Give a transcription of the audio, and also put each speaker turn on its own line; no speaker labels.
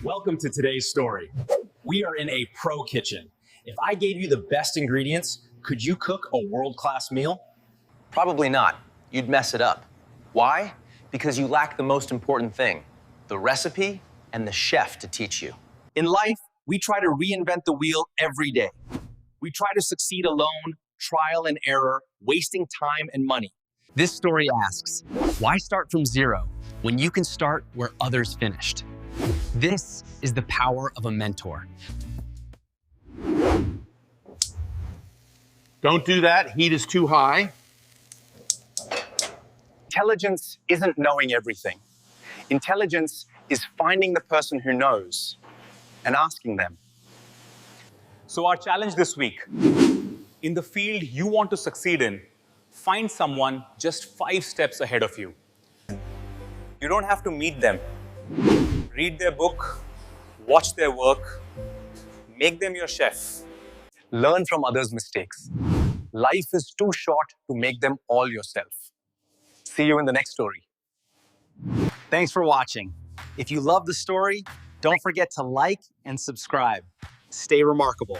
Welcome to today's story. We are in a pro kitchen. If I gave you the best ingredients, could you cook a world-class meal?
Probably not. You'd mess it up. Why? Because you lack the most important thing, the recipe and the chef to teach you.
In life, we try to reinvent the wheel every day. We try to succeed alone, trial and error, wasting time and money. This story asks, why start from zero when you can start where others finished? This is the power of a mentor.
Don't do that. Heat is too high.
Intelligence isn't knowing everything. Intelligence is finding the person who knows and asking them.
So our challenge this week, in the field you want to succeed in, find someone just 5 steps ahead of you. You don't have to meet them. Read their book, watch their work, make them your chef.
Learn from others' mistakes. Life is too short to make them all yourself. See you in the next story.
Thanks for watching. If you love the story, don't forget to like and subscribe. Stay remarkable.